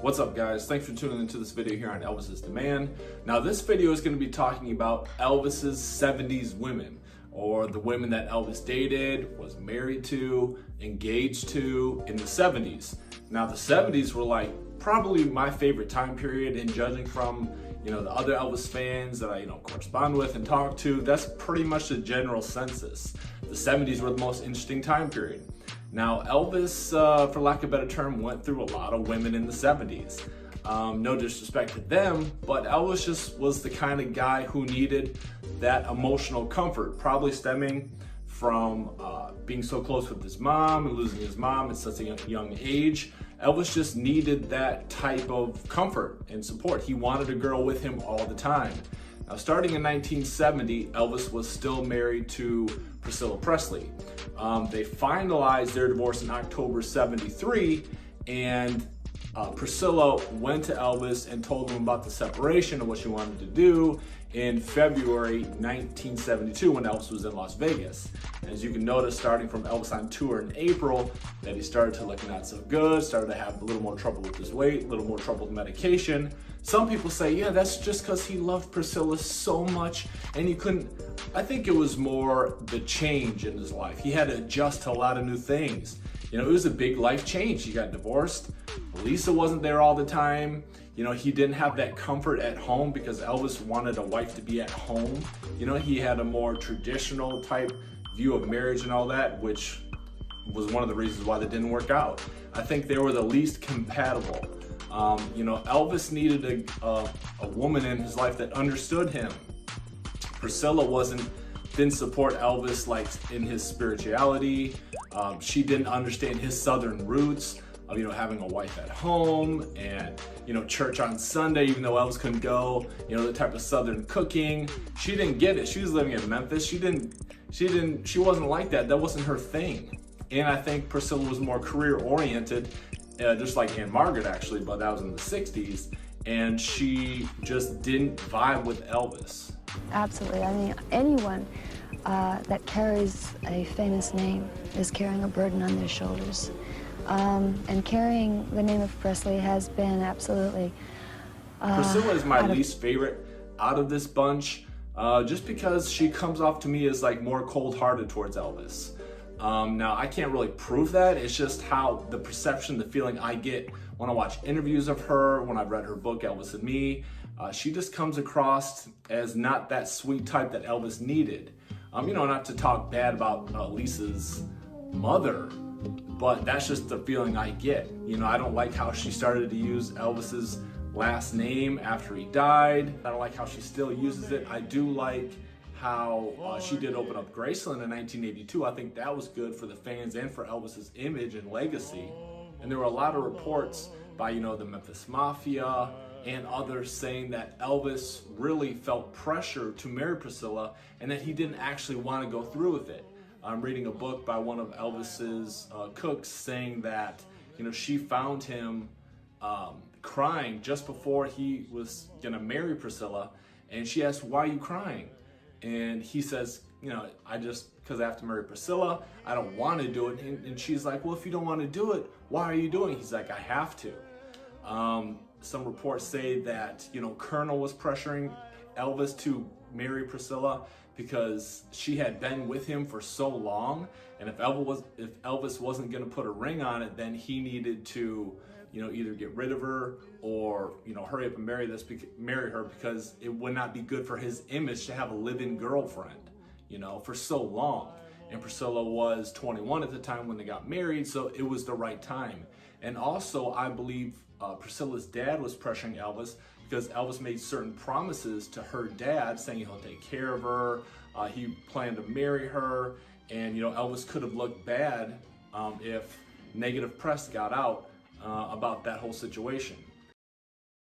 What's up, guys? Thanks for tuning into this video here on Elvis is the Man. Now, this video is going to be talking about Elvis's 70s women, or the women that Elvis dated, was married to, engaged to in the 70s. Now, the 70s were like probably my favorite time period, and judging from the other Elvis fans that I correspond with and talk to, that's pretty much the general census. The 70s were the most interesting time period. Now, Elvis, for lack of a better term, went through a lot of women in the 70s. No disrespect to them, but Elvis just was the kind of guy who needed that emotional comfort, probably stemming from being so close with his mom and losing his mom at such a young age. Elvis just needed that type of comfort and support. He wanted a girl with him all the time. Now, starting in 1970, Elvis was still married to Priscilla Presley. They finalized their divorce in October '73, and Priscilla went to Elvis and told him about the separation and what she wanted to do in February 1972 when Elvis was in Las Vegas. As you can notice, starting from Elvis on tour in April, that he started to look not so good, started to have a little more trouble with his weight, a little more trouble with medication. Some people say, yeah, that's just because he loved Priscilla so much and he couldn't. I think it was more the change in his life. He had to adjust to a lot of new things. It was a big life change. He got divorced. Lisa wasn't there all the time. He didn't have that comfort at home because Elvis wanted a wife to be at home. He had a more traditional type view of marriage and all that, which was one of the reasons why that didn't work out. I think they were the least compatible. Elvis needed a woman in his life that understood him. Priscilla didn't support Elvis like in his spirituality. She didn't understand his Southern roots of having a wife at home and church on Sunday, even though Elvis couldn't go. The type of Southern cooking. She didn't get it. She was living in Memphis. She wasn't like that. That wasn't her thing. And I think Priscilla was more career oriented, just like Aunt Margaret actually, but that was in the '60s. And she just didn't vibe with Elvis. Absolutely. I mean, anyone that carries a famous name is carrying a burden on their shoulders. And carrying the name of Presley has been absolutely... Priscilla is my least favorite out of this bunch, just because she comes off to me as like more cold-hearted towards Elvis. Now, I can't really prove that. It's just how the perception, the feeling I get when I watch interviews of her, when I've read her book, Elvis and Me. She just comes across as not that sweet type that Elvis needed. Not to talk bad about Lisa's mother, but that's just the feeling I get. I don't like how she started to use Elvis's last name after he died. I don't like how she still uses it. I do like how she did open up Graceland in 1982. I think that was good for the fans and for Elvis's image and legacy. And there were a lot of reports by, the Memphis Mafia and others saying that Elvis really felt pressure to marry Priscilla and that he didn't actually want to go through with it. I'm reading a book by one of Elvis's cooks saying that, she found him crying just before he was gonna marry Priscilla, and she asked, "Why are you crying?" And he says, because I have to marry Priscilla, I don't want to do it. And she's like, well, if you don't want to do it, why are you doing it? He's like, I have to. Some reports say that, Colonel was pressuring Elvis to marry Priscilla because she had been with him for so long. And if Elvis wasn't going to put a ring on it, then he needed to, either get rid of her or, hurry up and marry her because it would not be good for his image to have a live-in girlfriend, for so long. And Priscilla was 21 at the time when they got married, so it was the right time. And also, I believe Priscilla's dad was pressuring Elvis because Elvis made certain promises to her dad saying he'll take care of her, he planned to marry her, and Elvis could have looked bad if negative press got out about that whole situation.